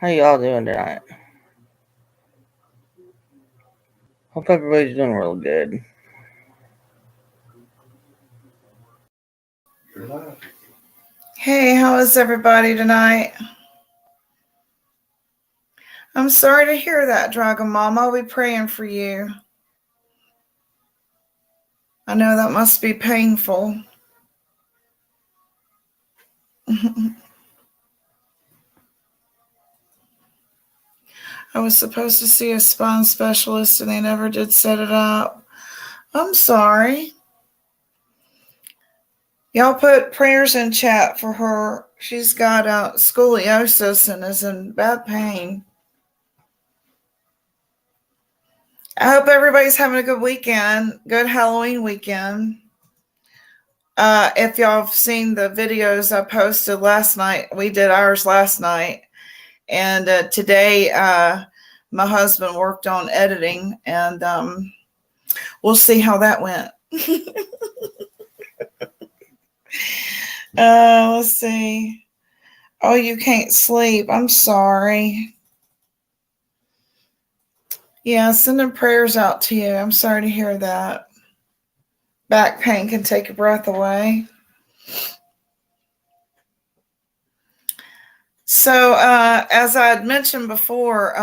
How y'all doing tonight? Hope everybody's doing real good. Hey, how is everybody tonight? I'm sorry to hear that, Dragon Mama. I'll be praying for you. I know that must be painful. I was supposed to see a spine specialist and they never did set it up. I'm sorry. Y'all put prayers in chat for her. She's got scoliosis and is in bad pain. I hope everybody's having a good weekend, good Halloween weekend. If y'all have seen the videos I posted last night, we did ours last night. And today, my husband worked on editing, and we'll see how that went. Let's see. Oh, you can't sleep. I'm sorry. Yeah, sending prayers out to you. I'm sorry to hear that. Back pain can take your breath away. So, as I had mentioned before,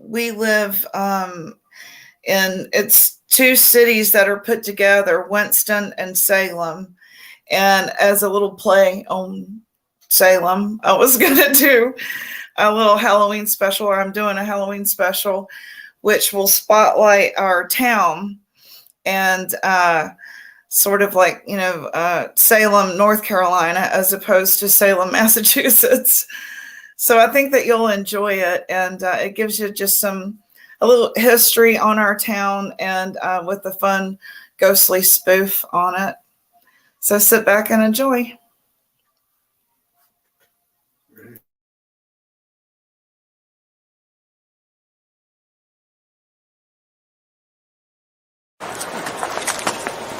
we live in it's two cities that are put together, Winston and Salem. And as a little play on Salem, I was going to do a little Halloween special, or I'm doing a Halloween special, which will spotlight our town and sort of like, Salem, North Carolina, as opposed to Salem, Massachusetts. So I think that you'll enjoy it, and it gives you just a little history on our town, and with a fun ghostly spoof on it. So sit back and enjoy.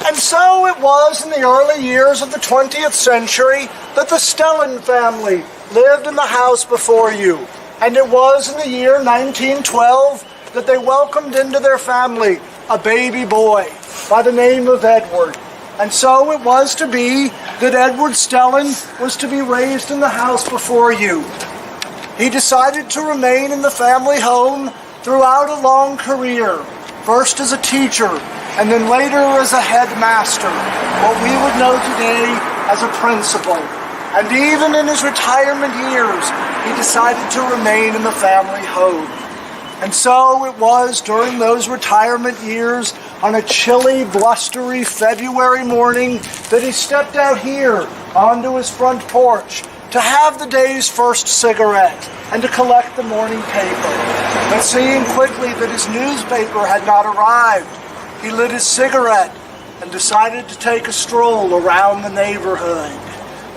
And so it was in the early years of the 20th century that the Stellan family lived in the house before you. And it was in the year 1912 that they welcomed into their family a baby boy by the name of Edward. And so it was to be that Edward Stellan was to be raised in the house before you. He decided to remain in the family home throughout a long career, first as a teacher, and then later as a headmaster, what we would know today as a principal. And even in his retirement years, he decided to remain in the family home. And so it was during those retirement years, on a chilly, blustery February morning, that he stepped out here onto his front porch to have the day's first cigarette and to collect the morning paper. But seeing quickly that his newspaper had not arrived, he lit his cigarette and decided to take a stroll around the neighborhood.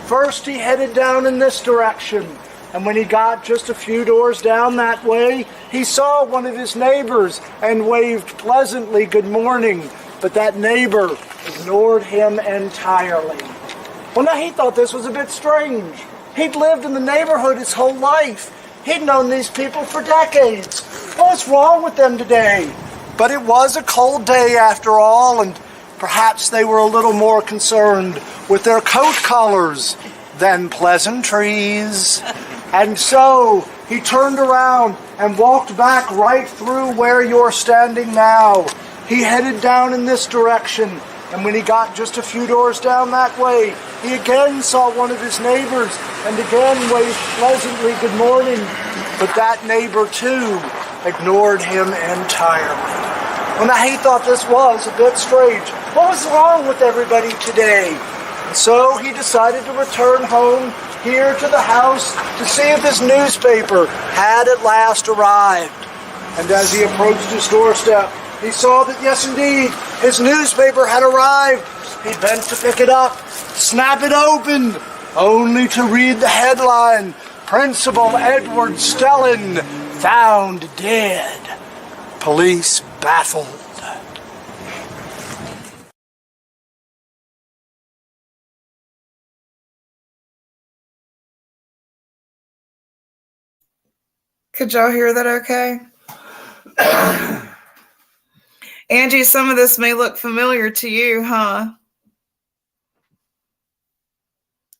First, he headed down in this direction, and when he got just a few doors down that way, he saw one of his neighbors and waved pleasantly good morning, but that neighbor ignored him entirely. Well, now he thought this was a bit strange. He'd lived in the neighborhood his whole life. He'd known these people for decades. What's wrong with them today? But it was a cold day after all, and perhaps they were a little more concerned with their coat collars than pleasantries. And so he turned around and walked back right through where you're standing now. He headed down in this direction, and when he got just a few doors down that way, he again saw one of his neighbors and again waved pleasantly good morning. But that neighbor, too, ignored him entirely. Well, now he thought this was a bit strange. What was wrong with everybody today? And so he decided to return home here to the house to see if his newspaper had at last arrived. And as he approached his doorstep, he saw that, yes, indeed, his newspaper had arrived. He bent to pick it up, snap it open, only to read the headline, Principal Edward Stellan found dead. Police baffled. Could y'all hear that okay? Angie, some of this may look familiar to you, huh?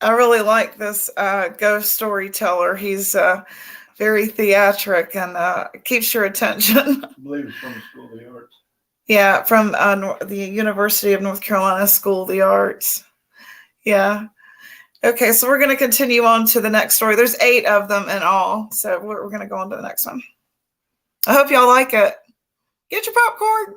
I really like this ghost storyteller. He's very theatric and keeps your attention. I believe it's from the School of the Arts. Yeah, from the University of North Carolina School of the Arts. Yeah. Okay, so we're going to continue on to the next story. There's 8 of them in all, so we're going to go on to the next one. I hope y'all like it. Get your popcorn.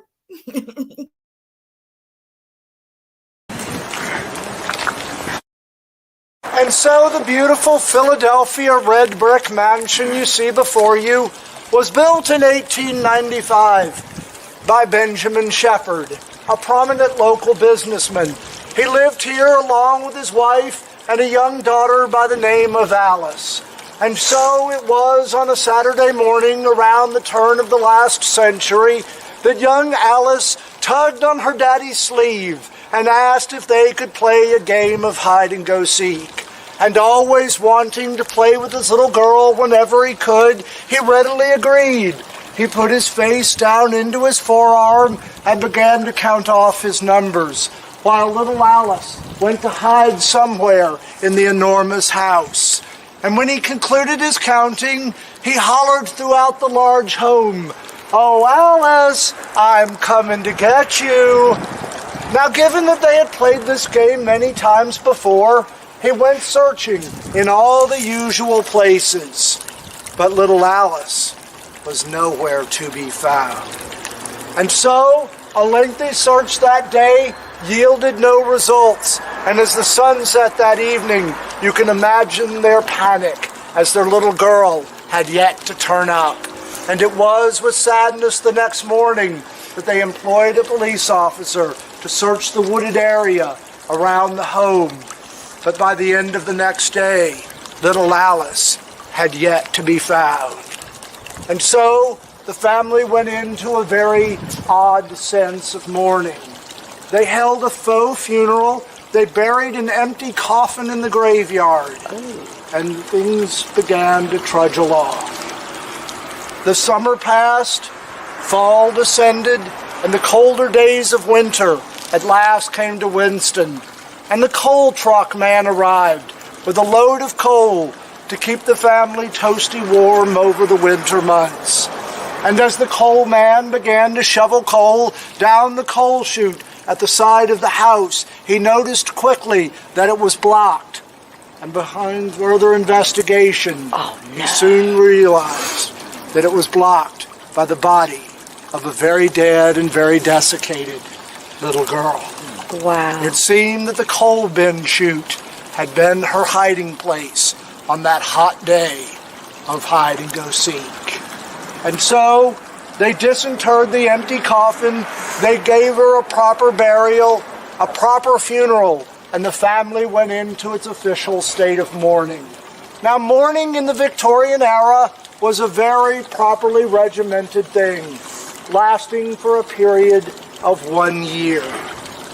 And so the beautiful Philadelphia red brick mansion you see before you was built in 1895 by Benjamin Shepherd, a prominent local businessman. He lived here along with his wife and a young daughter by the name of Alice. And so it was on a Saturday morning around the turn of the last century that young Alice tugged on her daddy's sleeve and asked if they could play a game of hide-and-go-seek. And always wanting to play with his little girl whenever he could, he readily agreed. He put his face down into his forearm and began to count off his numbers, while little Alice went to hide somewhere in the enormous house. And when he concluded his counting, he hollered throughout the large home, "Oh, Alice, I'm coming to get you." Now, given that they had played this game many times before, he went searching in all the usual places. But little Alice was nowhere to be found. And so, a lengthy search that day yielded no results. And as the sun set that evening, you can imagine their panic as their little girl had yet to turn up. And it was with sadness the next morning that they employed a police officer to search the wooded area around the home. But by the end of the next day, little Alice had yet to be found. And so the family went into a very odd sense of mourning. They held a faux funeral. They buried an empty coffin in the graveyard. And things began to trudge along. The summer passed, fall descended, and the colder days of winter at last came to Winston. And the coal truck man arrived with a load of coal to keep the family toasty warm over the winter months. And as the coal man began to shovel coal down the coal chute at the side of the house, he noticed quickly that it was blocked. And behind further investigation, he soon realized that it was blocked by the body of a very dead and very desiccated little girl. Wow. It seemed that the coal bin chute had been her hiding place on that hot day of hide-and-go-seek. And so they disinterred the empty coffin, they gave her a proper burial, a proper funeral, and the family went into its official state of mourning. Now, mourning in the Victorian era was a very properly regimented thing, lasting for a period of 1 year.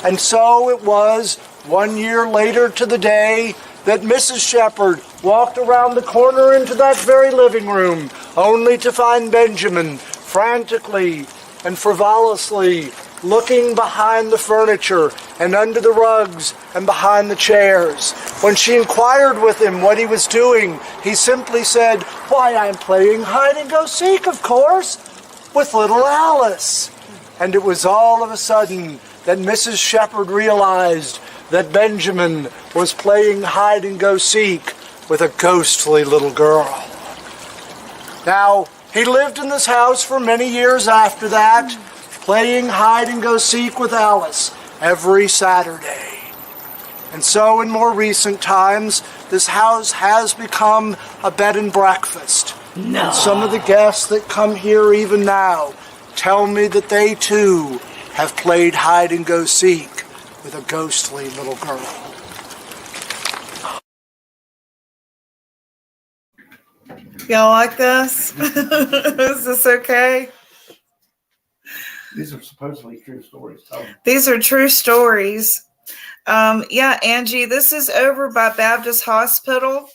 And so it was 1 year later to the day that Mrs. Shepherd walked around the corner into that very living room, only to find Benjamin frantically and frivolously looking behind the furniture and under the rugs and behind the chairs. When she inquired with him what he was doing, he simply said, "Why, I'm playing hide-and-go-seek, of course, with little Alice." And it was all of a sudden that Mrs. Shepherd realized that Benjamin was playing hide-and-go-seek with a ghostly little girl. Now, he lived in this house for many years after that, playing hide-and-go-seek with Alice every Saturday. And so in more recent times, this house has become a bed and breakfast. No. And some of the guests that come here even now tell me that they too have played hide-and-go-seek with a ghostly little girl. Y'all like this? Is this okay? These are supposedly true stories. These are true stories. Yeah, Angie, this is over by Baptist Hospital.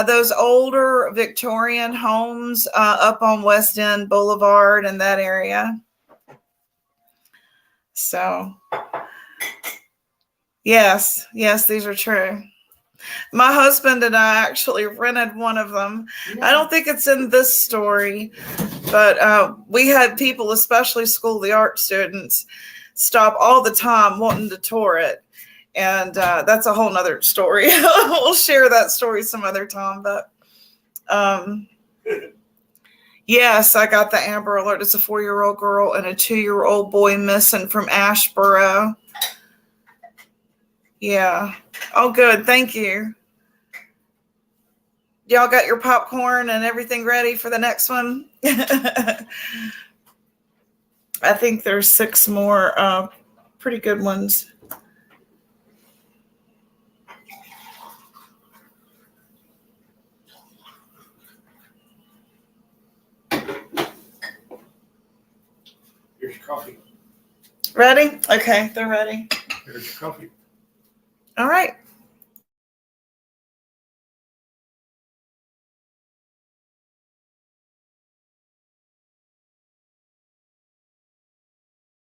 Those older Victorian homes up on West End Boulevard and that area. So, yes, these are true. My husband and I actually rented one of them. I don't think it's in this story, but we had people, especially School of the Art students, stop all the time wanting to tour it. And that's a whole nother story. We'll share that story some other time. But yes, I got the Amber Alert. It's a 4-year-old girl and a 2-year-old boy missing from Ashboro. Yeah. Oh, good. Thank you. Y'all got your popcorn and everything ready for the next one? I think there's 6 more pretty good ones. Here's your coffee. Ready? Okay, they're ready. Here's your coffee. All right.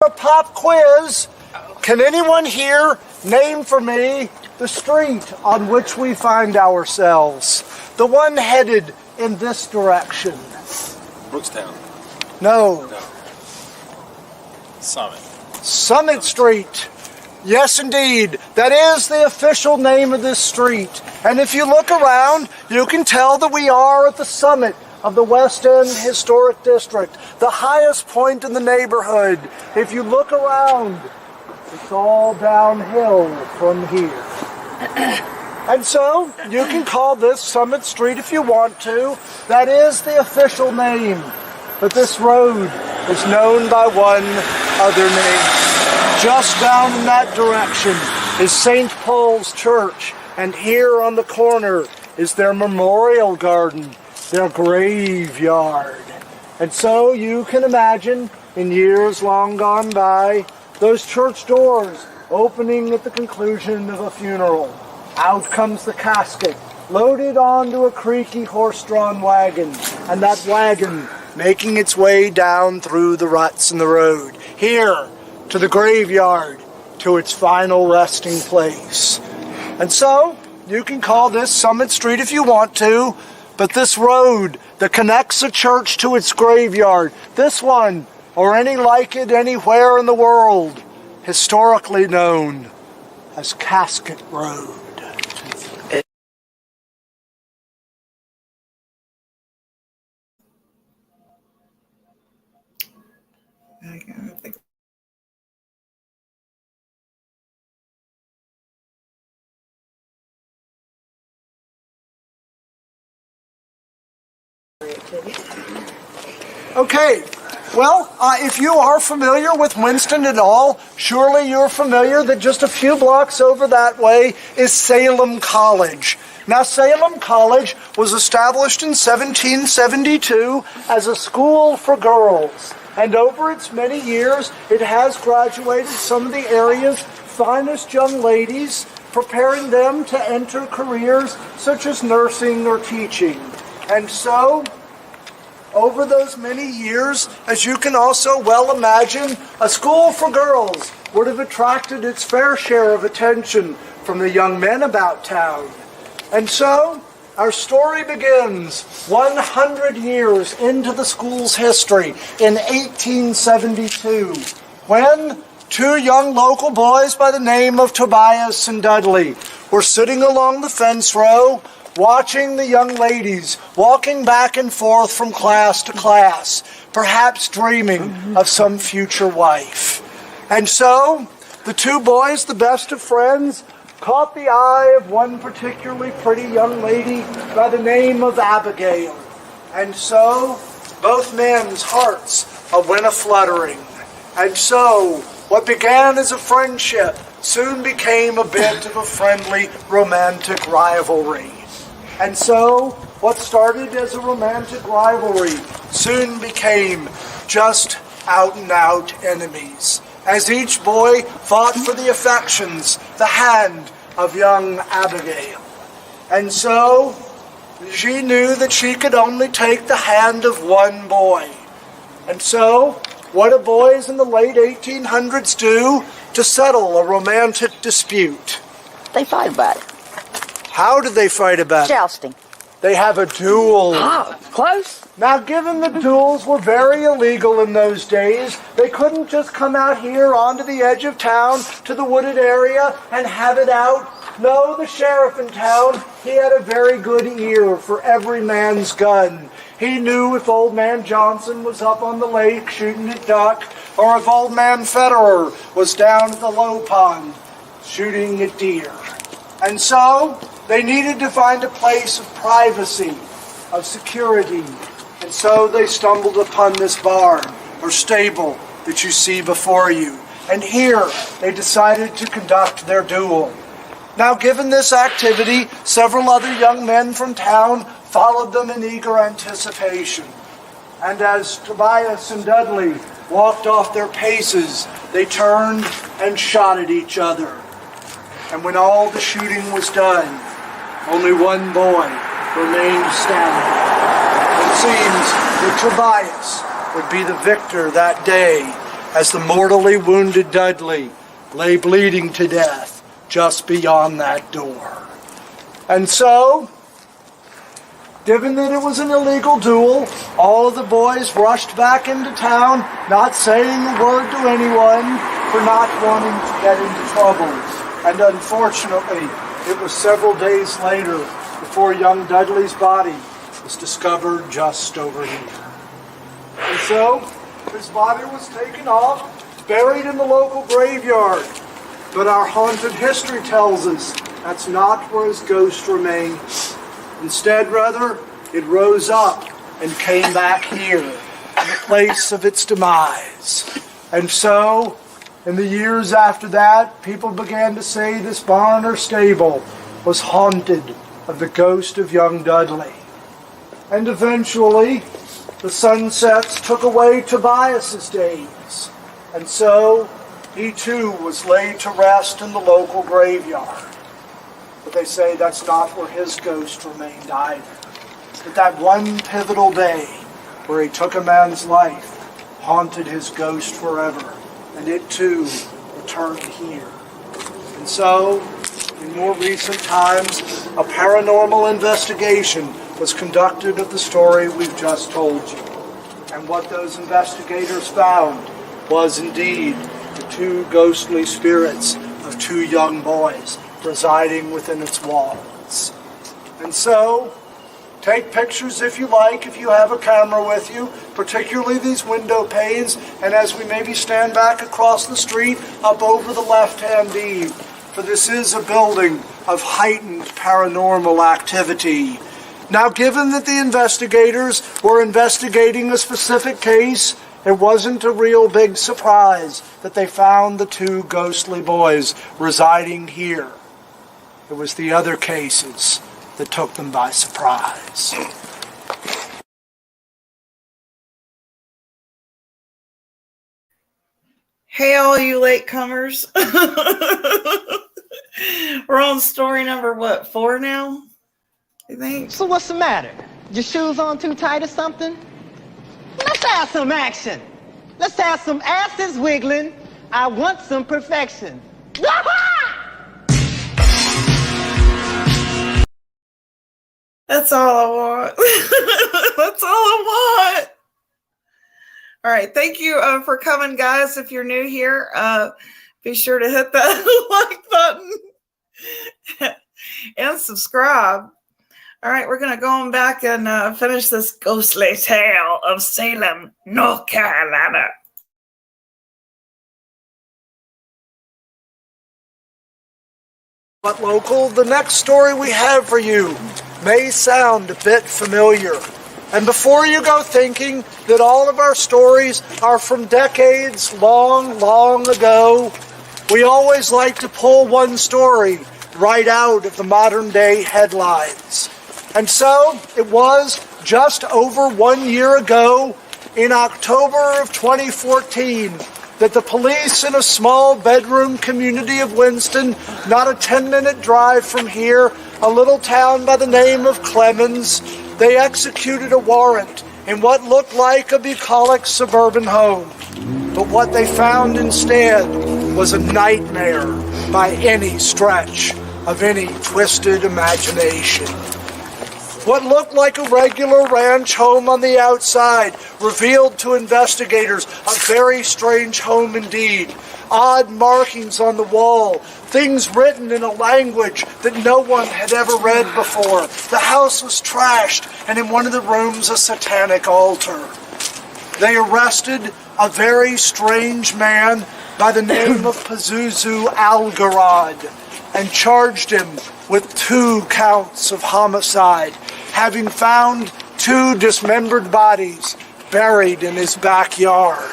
A pop quiz. Can anyone here name for me the street on which we find ourselves? The one headed in this direction. Brookstown. No. Summit. Summit Street. Yes, indeed. That is the official name of this street. And if you look around, you can tell that we are at the summit of the West End Historic District, the highest point in the neighborhood. If you look around, it's all downhill from here. And so, you can call this Summit Street if you want to. That is the official name. But this road is known by one other name. Just down in that direction is St. Paul's Church, and here on the corner is their memorial garden, their graveyard. And so you can imagine, in years long gone by, those church doors opening at the conclusion of a funeral. Out comes the casket, loaded onto a creaky horse-drawn wagon, and that wagon making its way down through the ruts in the road, here to the graveyard, to its final resting place. And so, you can call this Summit Street if you want to, but this road that connects the church to its graveyard, this one, or any like it anywhere in the world, historically known as Casket Road. Okay, well, if you are familiar with Winston at all, surely you're familiar that just a few blocks over that way is Salem College. Now, Salem College was established in 1772 as a school for girls. And over its many years, it has graduated some of the area's finest young ladies, preparing them to enter careers such as nursing or teaching. And so, over those many years, as you can also well imagine, a school for girls would have attracted its fair share of attention from the young men about town. And so, our story begins 100 years into the school's history in 1872, when 2 young local boys by the name of Tobias and Dudley were sitting along the fence row, watching the young ladies walking back and forth from class to class, perhaps dreaming of some future wife. And so, the 2 boys, the best of friends, caught the eye of one particularly pretty young lady by the name of Abigail. And so, both men's hearts went a-fluttering. And so, what began as a friendship soon became a bit of a friendly, romantic rivalry. And so, what started as a romantic rivalry soon became just out-and-out enemies, as each boy fought for the affections, the hand of young Abigail. And so, She knew that she could only take the hand of one boy. And so, what do boys in the late 1800s do to settle a romantic dispute? They fight about it. How do they fight about it? Jousting. They have a duel. Ah, close. Now, given the duels were very illegal in those days, they couldn't just come out here onto the edge of town to the wooded area and have it out. No, the sheriff in town, he had a very good ear for every man's gun. He knew if Old Man Johnson was up on the lake shooting at duck, or if Old Man Federer was down at the low pond shooting at deer. And so, they needed to find a place of privacy, of security. And so they stumbled upon this barn, or stable, that you see before you. And here, they decided to conduct their duel. Now, given this activity, several other young men from town followed them in eager anticipation. And as Tobias and Dudley walked off their paces, they turned and shot at each other. And when all the shooting was done, only one boy remained standing. It seems that Tobias would be the victor that day as the mortally wounded Dudley lay bleeding to death just beyond that door. And so, given that it was an illegal duel, all of the boys rushed back into town, not saying a word to anyone for not wanting to get into trouble. And unfortunately, it was several days later before young Dudley's body was discovered just over here. And so, his body was taken off, buried in the local graveyard. But our haunted history tells us that's not where his ghost remains. Instead, rather, it rose up and came back here, in the place of its demise. And so, in the years after that, people began to say this barn or stable was haunted of the ghost of young Dudley. And eventually, the sunsets took away Tobias's days. And so, he too was laid to rest in the local graveyard. But they say that's not where his ghost remained either. But that one pivotal day where he took a man's life haunted his ghost forever. And it too returned here. And so, in more recent times, a paranormal investigation was conducted of the story we've just told you. And what those investigators found was indeed the two ghostly spirits of two young boys residing within its walls. And so, take pictures if you like, if you have a camera with you, particularly these window panes, and as we maybe stand back across the street, up over the left-hand eave, for this is a building of heightened paranormal activity. Now, given that the investigators were investigating a specific case, it wasn't a real big surprise that they found the two ghostly boys residing here. It was the other cases that took them by surprise. Hey, all you latecomers. We're on story number, 4 now? You think? So what's the matter? Your shoes on too tight or something? Let's have some action. Let's have some asses wiggling. I want some perfection. That's all I want. That's all I want. All right. Thank you for coming, guys. If you're new here, be sure to hit that like button and subscribe. All right. We're going to go on back and finish this ghostly tale of Salem, North Carolina. But local, the next story we have for you may sound a bit familiar. And before you go thinking that all of our stories are from decades long, long ago, we always like to pull one story right out of the modern day headlines. And so it was just over 1 year ago, in October of 2014, that the police in a small bedroom community of Winston, not a 10-minute drive from here, a little town by the name of Clemens, they executed a warrant in what looked like a bucolic suburban home. But what they found instead was a nightmare by any stretch of any twisted imagination. What looked like a regular ranch home on the outside revealed to investigators a very strange home indeed. Odd markings on the wall, things written in a language that no one had ever read before. The house was trashed, and in one of the rooms a satanic altar. They arrested a very strange man by the name of Pazuzu Algarad and charged him with 2 counts of homicide, having found 2 dismembered bodies buried in his backyard.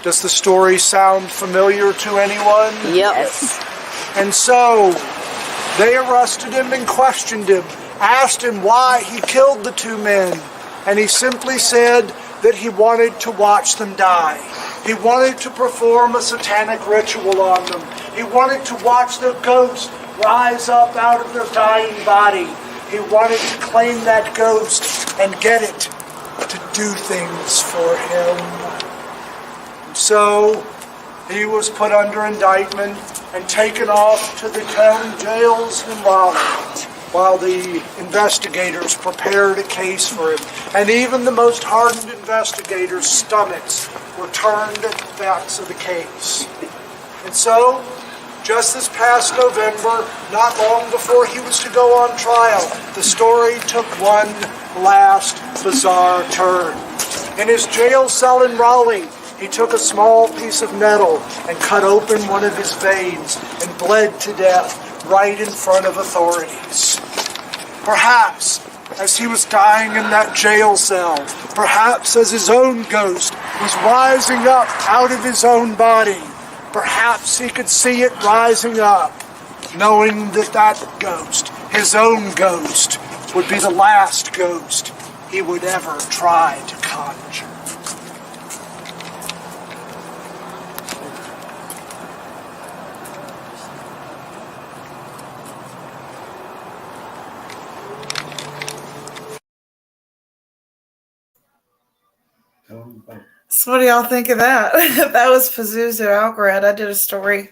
Does the story sound familiar to anyone? Yes. And so, they arrested him and questioned him, asked him why he killed the 2 men, and he simply said that he wanted to watch them die. He wanted to perform a satanic ritual on them. He wanted to watch their ghost rise up out of their dying body. He wanted to claim that ghost and get it to do things for him. So, he was put under indictment and taken off to the town jails in Raleigh while the investigators prepared a case for him. And even the most hardened investigators' stomachs were turned at the facts of the case. And so, just this past November, not long before he was to go on trial, the story took one last bizarre turn. In his jail cell in Raleigh, he took a small piece of metal and cut open one of his veins and bled to death right in front of authorities. Perhaps as he was dying in that jail cell, perhaps as his own ghost was rising up out of his own body, perhaps he could see it rising up, knowing that that ghost, his own ghost, would be the last ghost he would ever try to conjure. So what do y'all think of that? That was Pazuzu Algarad. I did a story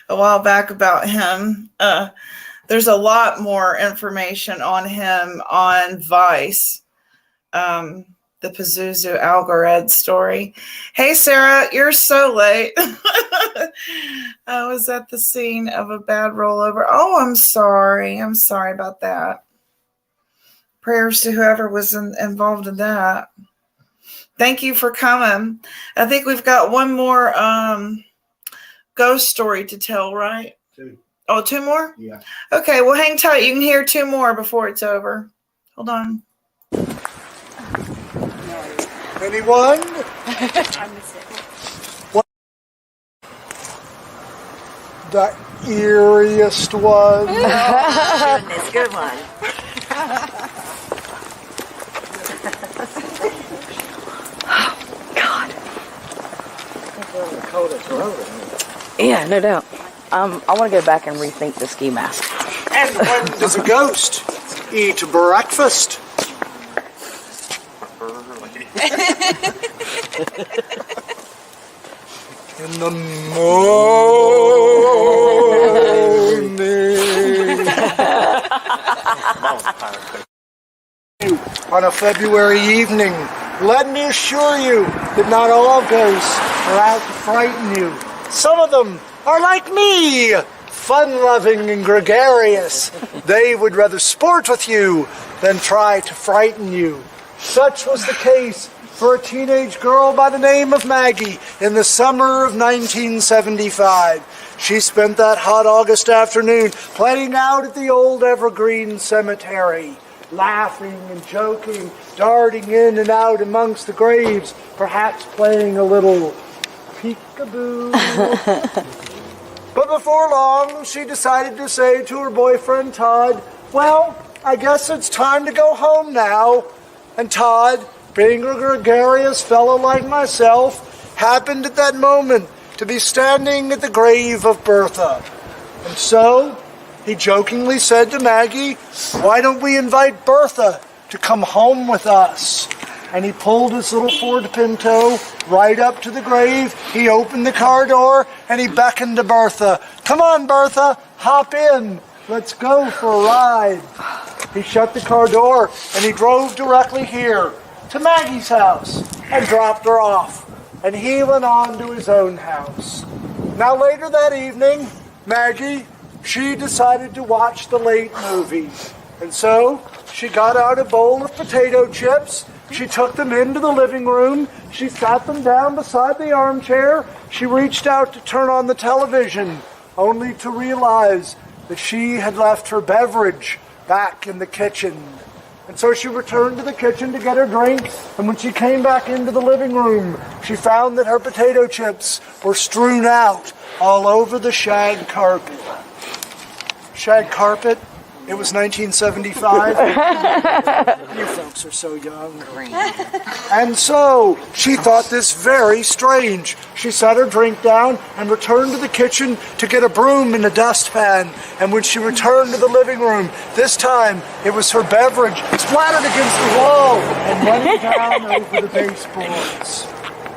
a while back about him. There's a lot more information on him on Vice. The Pazuzu Algarad story. Hey, Sarah, you're so late. I was at the scene of a bad rollover. Oh, I'm sorry. I'm sorry about that. Prayers to whoever was involved in that. Thank you for coming. I think we've got one more ghost story to tell, right? 2. Oh, 2 more? Yeah. Okay, well, hang tight. You can hear 2 more before it's over. Hold on. Anyone? What the eeriest one? Oh, goodness, good one. Yeah, no doubt. I want to go back and rethink the ski mask. And when does a ghost eat breakfast? In the morning. On a February evening, let me assure you that not all ghosts are out to frighten you. Some of them are like me, fun-loving and gregarious. They would rather sport with you than try to frighten you. Such was the case for a teenage girl by the name of Maggie in the summer of 1975. She spent that hot August afternoon playing out at the old Evergreen Cemetery, laughing and joking, darting in and out amongst the graves, perhaps playing a little peekaboo. But before long, she decided to say to her boyfriend, Todd, well, I guess it's time to go home now. And Todd, being a gregarious fellow like myself, happened at that moment to be standing at the grave of Bertha. And so, he jokingly said to Maggie, "Why don't we invite Bertha to come home with us?" And he pulled his little Ford Pinto right up to the grave. He opened the car door and he beckoned to Bertha. "Come on, Bertha, hop in. Let's go for a ride." He shut the car door and he drove directly here to Maggie's house and dropped her off. And he went on to his own house. Now later that evening, Maggie, she decided to watch the late movie. And so she got out a bowl of potato chips. She took them into the living room. She sat them down beside the armchair. She reached out to turn on the television, only to realize that she had left her beverage back in the kitchen. And so she returned to the kitchen to get her drink, and when she came back into the living room, she found that her potato chips were strewn out all over the shag carpet. Shag carpet? It was 1975. You folks are so young. And so she thought this very strange. She set her drink down and returned to the kitchen to get a broom and a dustpan. And when she returned to the living room, this time it was her beverage splattered against the wall and running down over the baseboards.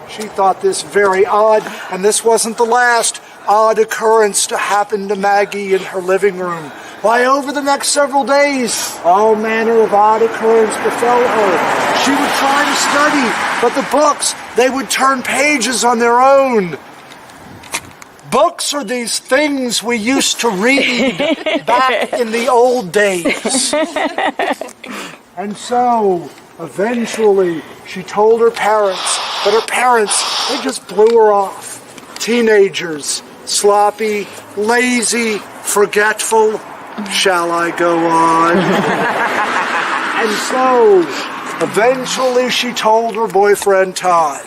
She thought this very odd, and this wasn't the last odd occurrence to happen to Maggie in her living room. Why, over the next several days, all manner of odd occurrence befell her. She would try to study, but the books, they would turn pages on their own. Books are these things we used to read back in the old days. And so, eventually, she told her parents, but her parents, they just blew her off. Teenagers, sloppy, lazy, forgetful. Shall I go on? And so, eventually she told her boyfriend Todd.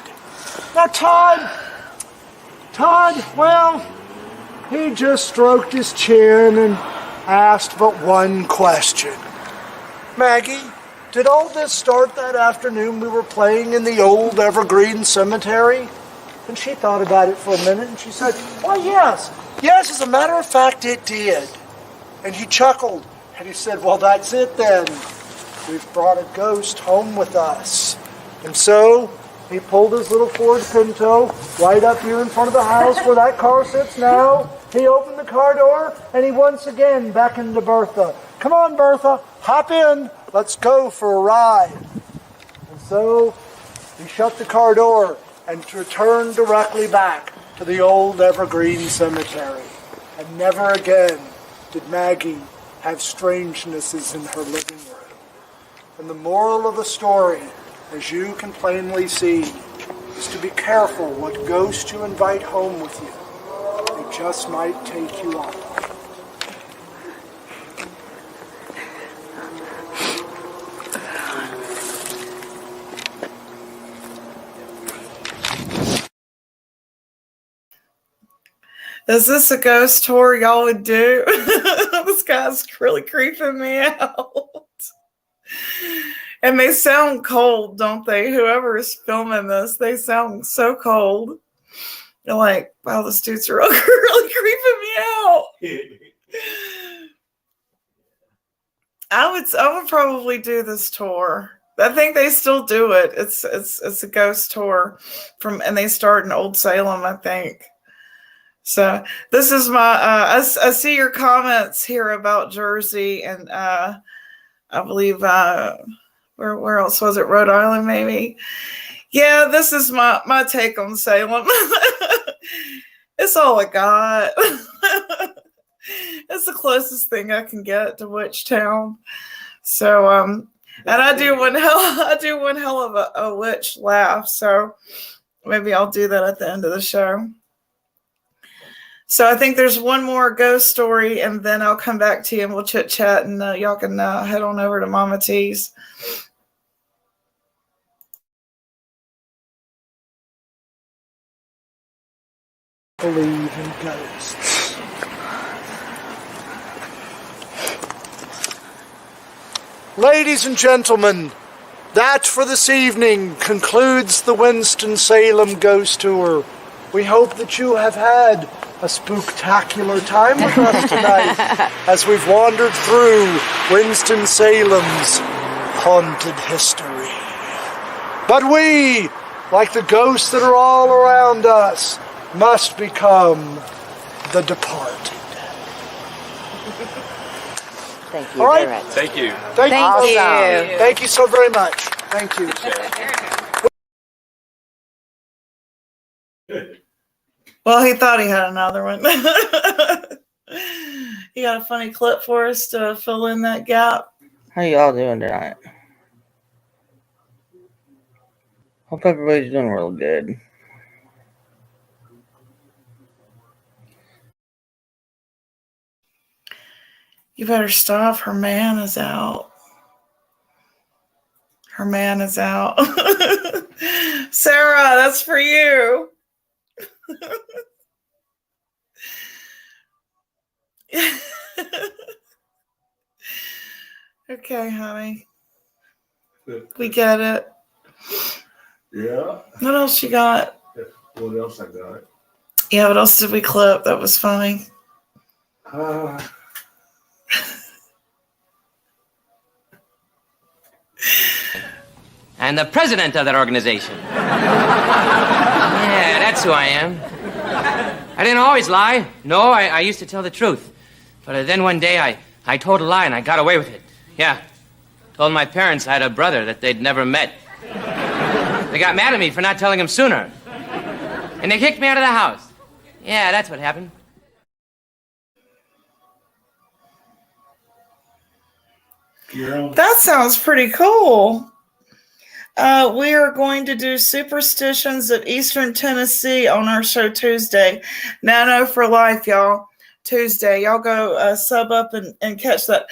Now Todd, well, he just stroked his chin and asked but one question. "Maggie, did all this start that afternoon we were playing in the old evergreen cemetery?" And she thought about it for a minute and she said, "Well, yes, as a matter of fact it did." And he chuckled, and he said, "Well, that's it then. We've brought a ghost home with us." And so he pulled his little Ford Pinto right up here in front of the house where that car sits now. He opened the car door, and he once again beckoned to Bertha. "Come on, Bertha, hop in. Let's go for a ride." And so he shut the car door and returned directly back to the old evergreen cemetery. And never again did Maggie have strangenesses in her living room. And the moral of the story, as you can plainly see, is to be careful what ghost you invite home with you. They just might take you on. Is this a ghost tour y'all would do? This guy's really creeping me out. And they sound cold, don't they? Whoever is filming this, they sound so cold. You're like, wow, this dude's really creeping me out. I would probably do this tour. I think they still do it. It's a ghost tour and they start in Old Salem, I think. So this is my, I see your comments here about Jersey and I believe, where else was it? Rhode Island, maybe. Yeah, this is my take on Salem. It's all I got. It's the closest thing I can get to Witch Town. So, and I do one hell of a witch laugh. So maybe I'll do that at the end of the show. So I think there's one more ghost story, and then I'll come back to you and we'll chit chat, and y'all can head on over to Mama T's. Believe in ghosts. Ladies and gentlemen, that for this evening concludes the Winston-Salem Ghost Tour. We hope that you have had a spooktacular time with us tonight as we've wandered through Winston-Salem's haunted history. But we, like the ghosts that are all around us, must become the departed. Thank you All right. very much. Thank you. Thank you. Awesome. Thank you so very much. Thank you. Well, he thought he had another one. You got a funny clip for us to fill in that gap? How y'all doing tonight? Hope everybody's doing real good. You better stop. Her man is out. Her man is out. Sarah, that's for you. Okay, honey. We get it. Yeah. What else you got? What else I got? Yeah, what else did we clip? That was funny. And the president of that organization. Yeah, that's who I am. I didn't always lie. No, I used to tell the truth. But then one day I told a lie and I got away with it. Yeah. Told my parents I had a brother that they'd never met. They got mad at me for not telling them sooner. And they kicked me out of the house. Yeah, that's what happened. That sounds pretty cool. We are going to do Superstitions of Eastern Tennessee on our show Tuesday. Nano for life, y'all. Tuesday. Y'all go sub up and catch that.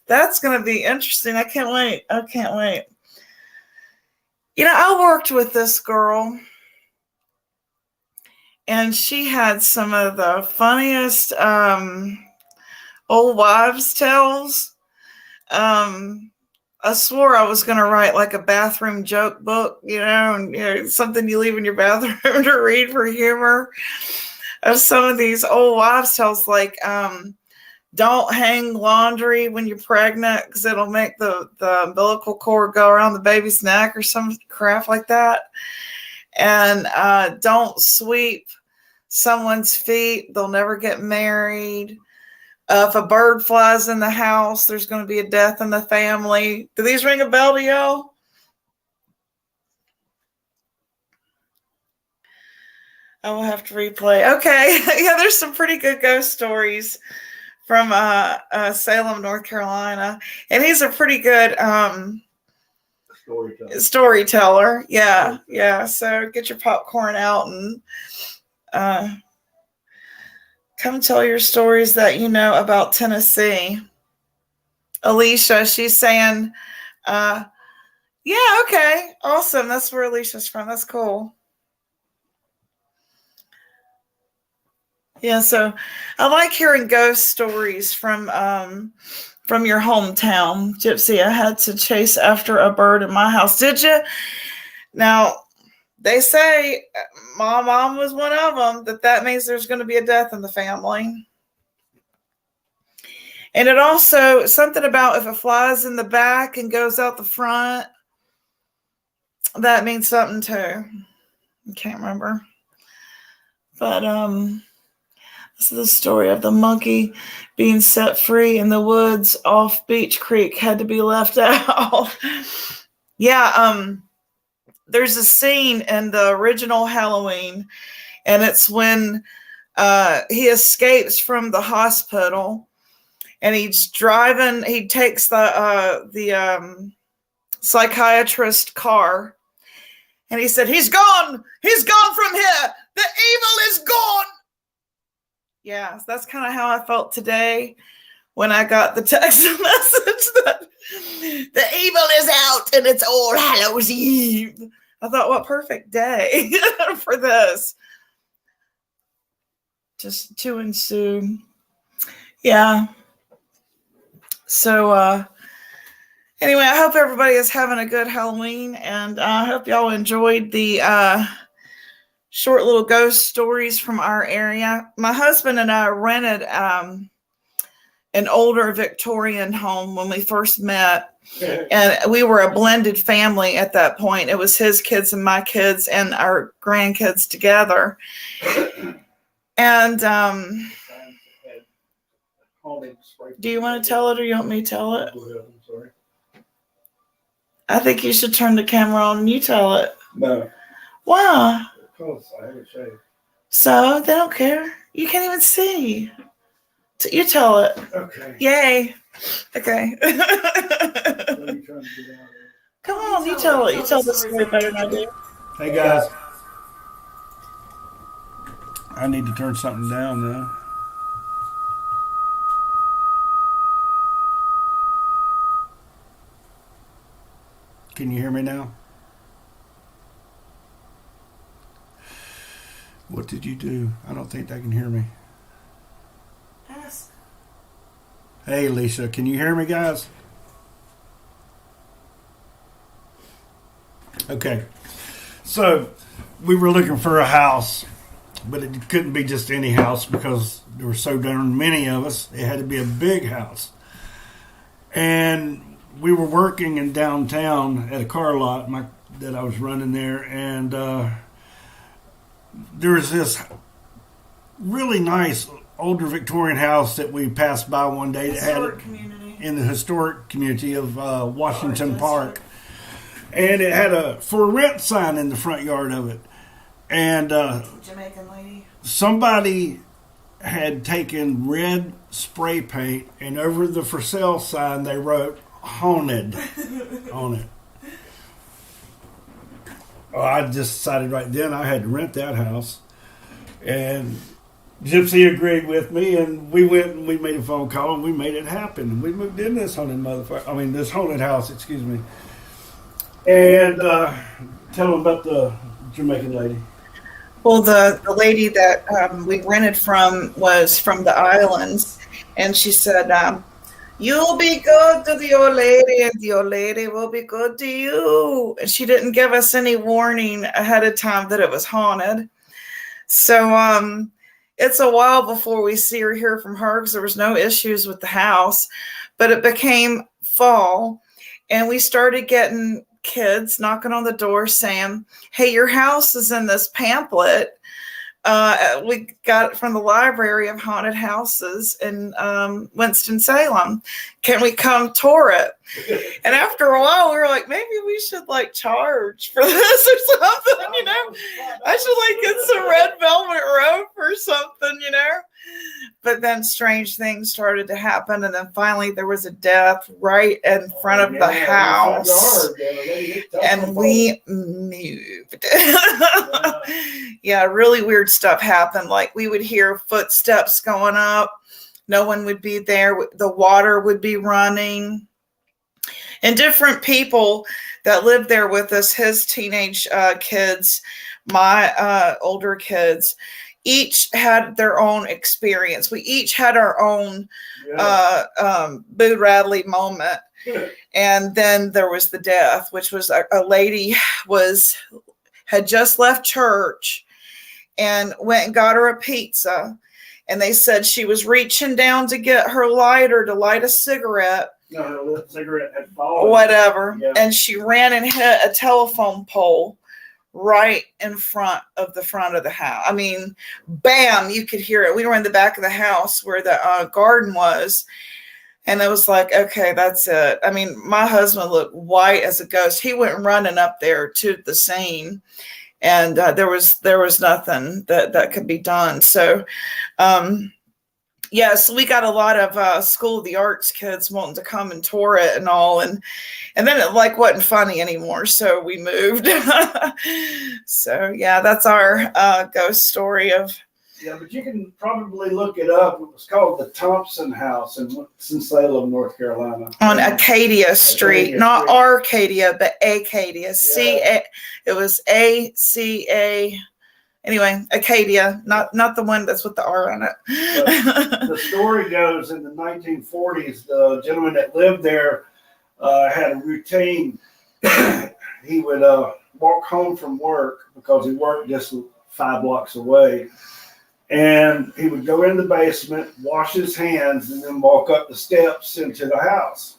That's going to be interesting. I can't wait. I can't wait. You know, I worked with this girl, and she had some of the funniest old wives' tales. I swore I was going to write like a bathroom joke book, and something you leave in your bathroom to read for humor of some of these old wives' tales, like don't hang laundry when you're pregnant because it'll make the umbilical cord go around the baby's neck or some crap like that. And don't sweep someone's feet. They'll never get married. If a bird flies in the house, there's going to be a death in the family. Do these ring a bell to y'all? I will have to replay. Okay. Yeah, there's some pretty good ghost stories from Salem, North Carolina. And he's a pretty good storyteller. Yeah, yeah. So get your popcorn out and come tell your stories that you know about Tennessee. Alicia, she's saying, yeah, okay, awesome. That's where Alicia's from. That's cool. Yeah, so I like hearing ghost stories from your hometown, Gypsy. I had to chase after a bird in my house. Did you? Now, they say, my mom was one of them, that means there's going to be a death in the family. And it also, something about if it flies in the back and goes out the front, that means something too. I can't remember. But this is the story of the monkey being set free in the woods off Beach Creek, had to be left out. Yeah, there's a scene in the original Halloween, and it's when he escapes from the hospital, and he's driving. He takes the psychiatrist car, and he said, "He's gone. He's gone from here. The evil is gone." Yeah, that's kind of how I felt today when I got the text message that the evil is out and it's All Hallows Eve. I thought, what perfect day for this. Just to ensue. Yeah. So, anyway, I hope everybody is having a good Halloween, and I hope y'all enjoyed the short little ghost stories from our area. My husband and I rented an older Victorian home when we first met. And we were a blended family at that point. It was his kids and my kids and our grandkids together. And do you want to tell it or you want me to tell it? I'm sorry. I think you should turn the camera on and you tell it. No. Why? Because I haven't shaved. So they don't care. You can't even see. You tell it. Okay. Yay. Okay. What are you trying to get out of it? Come on, you tell it. You tell the story better than I do. Hey guys. I need to turn something down now. Can you hear me now? What did you do? I don't think they can hear me. Yes. Hey Lisa, can you hear me, guys? Okay. So we were looking for a house, but it couldn't be just any house because there were so darn many of us. It had to be a big house. And we were working in downtown at a car lot that I was running there, and there was this really nice older Victorian house that we passed by one day that had in the historic community of Washington Park. And it had a for rent sign in the front yard of it. And Jamaican lady. Somebody had taken red spray paint, and over the for sale sign they wrote haunted on it. Well, I just decided right then I had to rent that house. And Gypsy agreed with me, and we went and we made a phone call and we made it happen. We moved in this this haunted house, excuse me. And tell them about the Jamaican lady. Well, the lady that we rented from was from the islands, and she said, "You'll be good to the old lady, and the old lady will be good to you." And she didn't give us any warning ahead of time that it was haunted. So it's a while before we see or hear from her because there was no issues with the house. But it became fall, and we started getting kids knocking on the door saying, "Hey, your house is in this pamphlet. We got it from the library of haunted houses in Winston-Salem. Can we come tour it?" And after a while, we were like, maybe we should like charge for this or something, you know? I should like get some red velvet rope or something, you know? But then strange things started to happen. And then finally there was a death right in front of the house. And we moved. Yeah, really weird stuff happened. Like we would hear footsteps going up. No one would be there. The water would be running. And different people that lived there with us, his teenage kids, my older kids, each had their own experience. We each had our own Boo Radley moment. And then there was the death, which was a lady had just left church and went and got her a pizza. And they said she was reaching down to get her lighter to light a cigarette. No, the cigarette had fallen. Whatever. Yeah. And she ran and hit a telephone pole right in front of the house. I mean, bam, you could hear it. We were in the back of the house where the garden was. And it was like, okay, that's it. I mean, my husband looked white as a ghost. He went running up there to the scene. And there was nothing that could be done. So, yes, we got a lot of School of the Arts kids wanting to come and tour it and all. And then it like wasn't funny anymore. So we moved. So, yeah, that's our ghost story of. Yeah, but you can probably look it up. It was called the Thompson House in Winston-Salem, North Carolina. On Acadia Street, not Arcadia, but Acadia. Yeah. It was ACA. Anyway, Acadia, not the one that's with the R on it. The story goes in the 1940s, the gentleman that lived there had a routine. He would walk home from work because he worked just 5 blocks away. And he would go in the basement, wash his hands, and then walk up the steps into the house.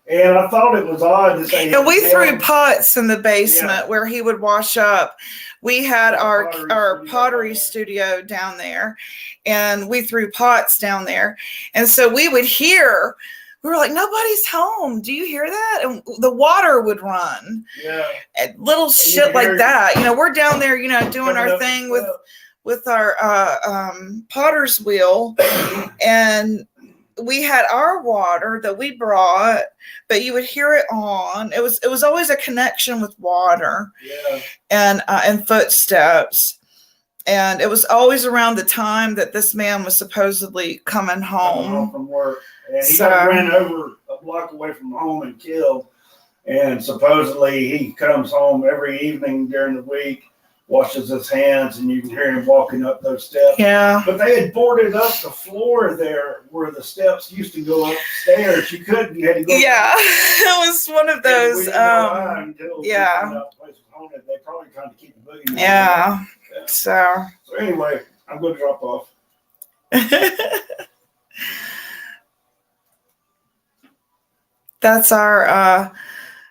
And I thought it was odd that they. And we threw pots in the basement where he would wash up. We had our pottery studio down there, and we threw pots down there. And so we would hear, we were like, nobody's home. Do you hear that? And the water would run. Yeah. And little shit like that. You know, we're down there, you know, doing our thing with our potter's wheel, and we had our water that we brought, but you would hear it on. It was always a connection with water, and footsteps, and it was always around the time that this man was supposedly coming home from work, and he got ran over a block away from home and killed. And supposedly he comes home every evening during the week, washes his hands, and you can hear him walking up those steps. Yeah. But they had boarded up the floor there where the steps used to go upstairs. You couldn't. You had to go. Yeah. It was one of those. They probably trying to keep the boogeyman. Yeah. So anyway, I'm going to drop off. That's our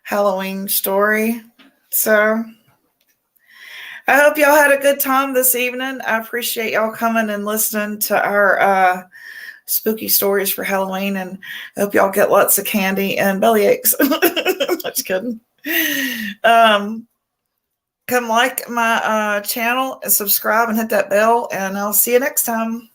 Halloween story. So I hope y'all had a good time this evening. I appreciate y'all coming and listening to our spooky stories for Halloween, and I hope y'all get lots of candy and bellyaches. Just kidding. Come like my channel and subscribe and hit that bell, and I'll see you next time.